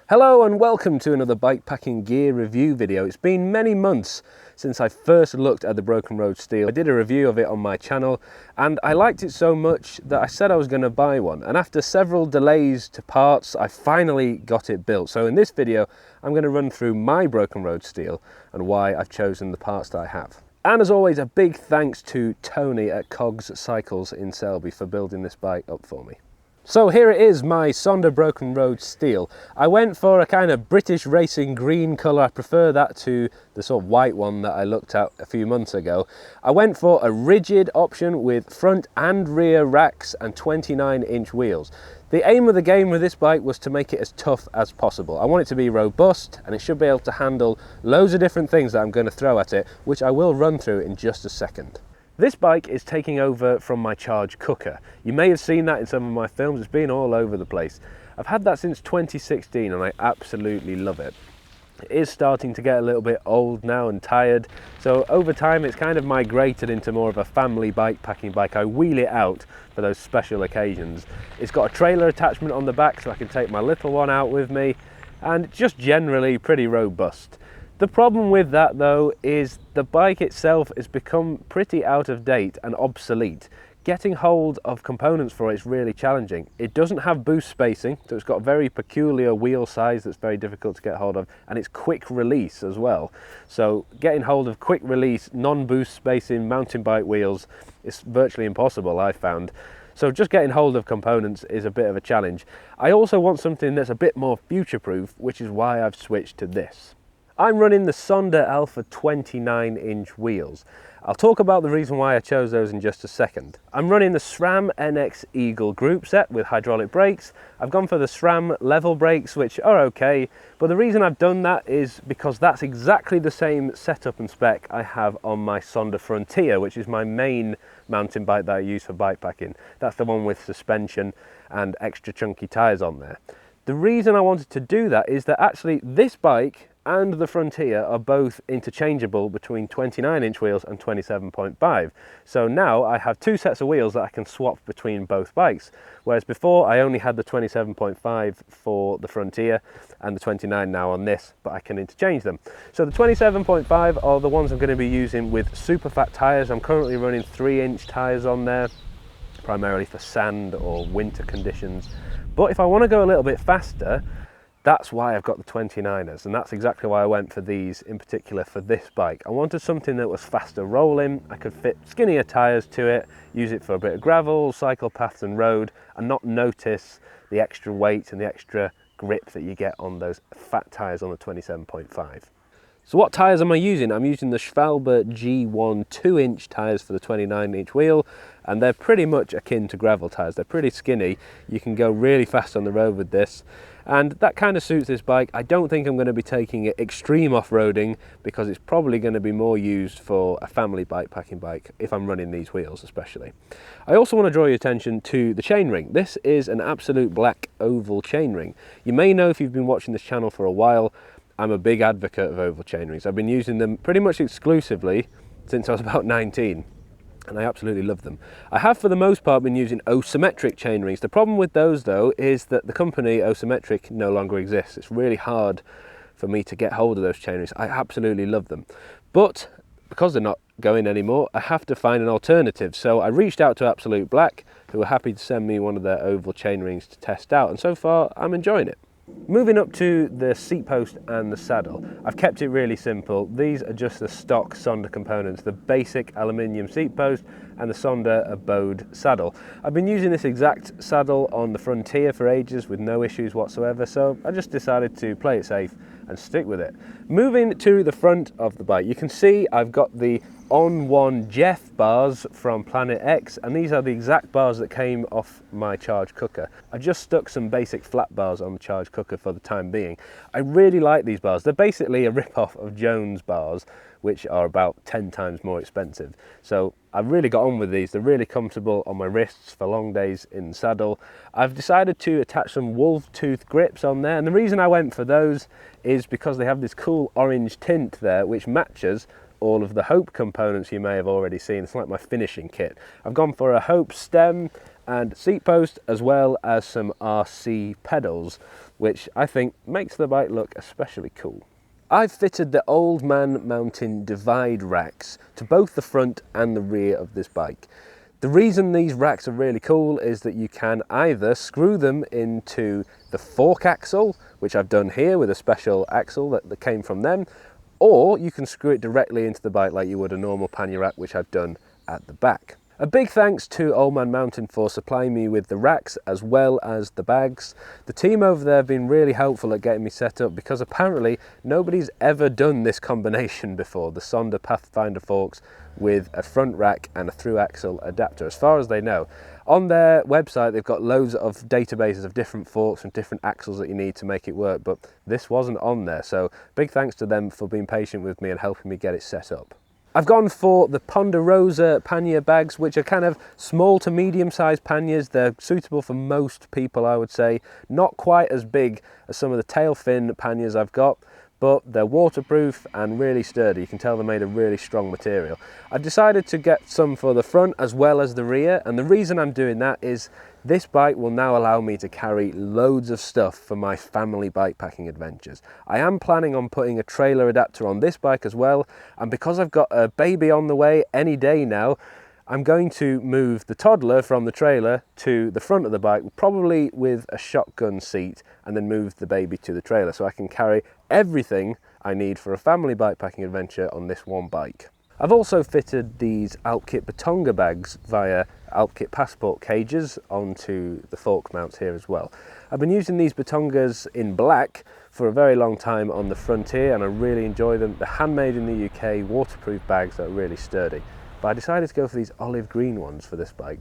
Hello and welcome to another bikepacking gear review video. It's been many months since I first looked at the Broken Road Steel. I did a review of it on my channel and I liked it so much that I said I was going to buy one, and after several delays to parts I finally got it built. So in this video I'm going to run through my Broken Road Steel and why I've chosen the parts that I have. And as always, a big thanks to Tony at Cogs Cycles in Selby for building this bike up for me. So here it is, my Sonder Broken Road Steel. I went for a kind of British racing green colour. I prefer that to the sort of white one that I looked at a few months ago. I went for a rigid option with front and rear racks and 29-inch wheels. The aim of the game with this bike was to make it as tough as possible. I want it to be robust and it should be able to handle loads of different things that I'm going to throw at it, which I will run through in just a second. This bike is taking over from my charge cooker. You may have seen that in some of my films. It's been all over the place. I've had that since 2016 and I absolutely love it. It is starting to get a little bit old now and tired, so over time it's kind of migrated into more of a family bikepacking bike. I wheel it out for those special occasions. It's got a trailer attachment on the back so I can take my little one out with me, and just generally pretty robust. The problem with that though is the bike itself has become pretty out of date and obsolete. Getting hold of components for it is really challenging. It doesn't have boost spacing, so it's got a very peculiar wheel size that's very difficult to get hold of, and it's quick release as well. So getting hold of quick release, non-boost spacing mountain bike wheels is virtually impossible, I found. So just getting hold of components is a bit of a challenge. I also want something that's a bit more future-proof, which is why I've switched to this. I'm running the Sonder Alpha 29-inch wheels. I'll talk about the reason why I chose those in just a second. I'm running the SRAM NX Eagle group set with hydraulic brakes. I've gone for the SRAM level brakes, which are okay, but the reason I've done that is because that's exactly the same setup and spec I have on my Sonder Frontier, which is my main mountain bike that I use for bikepacking. That's the one with suspension and extra chunky tyres on there. The reason I wanted to do that is that actually this bike and the Frontier are both interchangeable between 29-inch wheels and 27.5. So now I have two sets of wheels that I can swap between both bikes. Whereas before I only had the 27.5 for the Frontier and the 29 now on this, but I can interchange them. So the 27.5 are the ones I'm going to be using with super fat tyres. I'm currently running 3-inch tyres on there, primarily for sand or winter conditions. But if I want to go a little bit faster, that's why I've got the 29ers, and that's exactly why I went for these in particular for this bike. I wanted something that was faster rolling. I could fit skinnier tyres to it, use it for a bit of gravel, cycle paths and road, and not notice the extra weight and the extra grip that you get on those fat tyres on the 27.5. So what tyres am I using? I'm using the Schwalbe G1 2-inch tyres for the 29-inch wheel, and they're pretty much akin to gravel tyres. They're pretty skinny. You can go really fast on the road with this, and that kind of suits this bike. I don't think I'm going to be taking it extreme off-roading because it's probably going to be more used for a family bikepacking bike if I'm running these wheels especially. I also want to draw your attention to the chainring. This is an absolute black oval chainring. You may know if you've been watching this channel for a while, I'm a big advocate of oval chainrings. I've been using them pretty much exclusively since I was about 19. And I absolutely love them. I have for the most part been using asymmetric chainrings. The problem with those though is that the company Asymmetric no longer exists. It's really hard for me to get hold of those chainrings. I absolutely love them. But because they're not going anymore, I have to find an alternative. So I reached out to Absolute Black, who were happy to send me one of their oval chainrings to test out, and so far I'm enjoying it. Moving up to the seat post and the saddle, I've kept it really simple. These are just the stock Sonder components, the basic aluminium seat post and the Sonder Abode saddle. I've been using this exact saddle on the Frontier for ages with no issues whatsoever, so I just decided to play it safe and stick with it. Moving to the front of the bike, you can see I've got the On1 Jeff bars from Planet X, and these are the exact bars that came off my charge cooker. I just stuck some basic flat bars on the charge cooker for the time being. I really like these bars. They're basically a rip-off of Jones bars, which are about 10 times more expensive. So I've really got on with these. They're really comfortable on my wrists for long days in the saddle. I've decided to attach some wolf tooth grips on there, and the reason I went for those is because they have this cool orange tint there which matches all of the Hope components you may have already seen. It's like my finishing kit. I've gone for a Hope stem and seat post, as well as some RC pedals, which I think makes the bike look especially cool. I've fitted the Old Man Mountain divide racks to both the front and the rear of this bike. The reason these racks are really cool is that you can either screw them into the fork axle, which I've done here with a special axle that came from them, or you can screw it directly into the bike like you would a normal pannier rack, which I've done at the back. A big thanks to Old Man Mountain for supplying me with the racks as well as the bags. The team over there have been really helpful at getting me set up, because apparently nobody's ever done this combination before, the Sonder Pathfinder forks with a front rack and a through axle adapter, as far as they know. On their website they've got loads of databases of different forks and different axles that you need to make it work, but this wasn't on there, so big thanks to them for being patient with me and helping me get it set up. I've gone for the Ponderosa pannier bags, which are kind of small to medium sized panniers. They're suitable for most people, I would say. Not quite as big as some of the tail fin panniers I've got, but they're waterproof and really sturdy. You can tell they're made of really strong material. I've decided to get some for the front as well as the rear, and the reason I'm doing that is this bike will now allow me to carry loads of stuff for my family bikepacking adventures. I am planning on putting a trailer adapter on this bike as well, and because I've got a baby on the way any day now, I'm going to move the toddler from the trailer to the front of the bike, probably with a shotgun seat, and then move the baby to the trailer so I can carry everything I need for a family bikepacking adventure on this one bike. I've also fitted these Alpkit Batonga bags via Alpkit Passport cages onto the fork mounts here as well. I've been using these Batongas in black for a very long time on the Frontier, and I really enjoy them. They're handmade in the UK, waterproof bags that are really sturdy. But I decided to go for these olive green ones for this bike.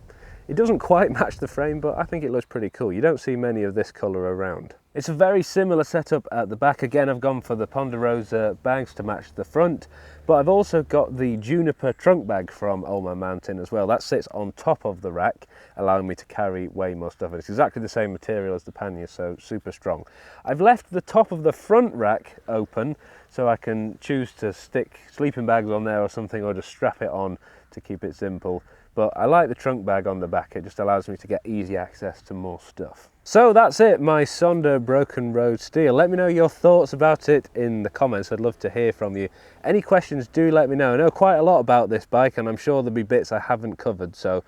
It doesn't quite match the frame, but I think it looks pretty cool. You don't see many of this colour around. It's a very similar setup at the back. Again, I've gone for the Ponderosa bags to match the front, but I've also got the Juniper trunk bag from Old Man Mountain as well. That sits on top of the rack, allowing me to carry way more stuff. It's exactly the same material as the pannier, so super strong. I've left the top of the front rack open so I can choose to stick sleeping bags on there or something, or just strap it on to keep it simple. But I like the trunk bag on the back. It just allows me to get easy access to more stuff. So that's it, my Sonder Broken Road Steel. Let me know your thoughts about it in the comments. I'd love to hear from you. Any questions, do let me know. I know quite a lot about this bike, and I'm sure there'll be bits I haven't covered, so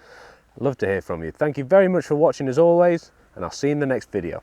I'd love to hear from you. Thank you very much for watching as always, and I'll see you in the next video.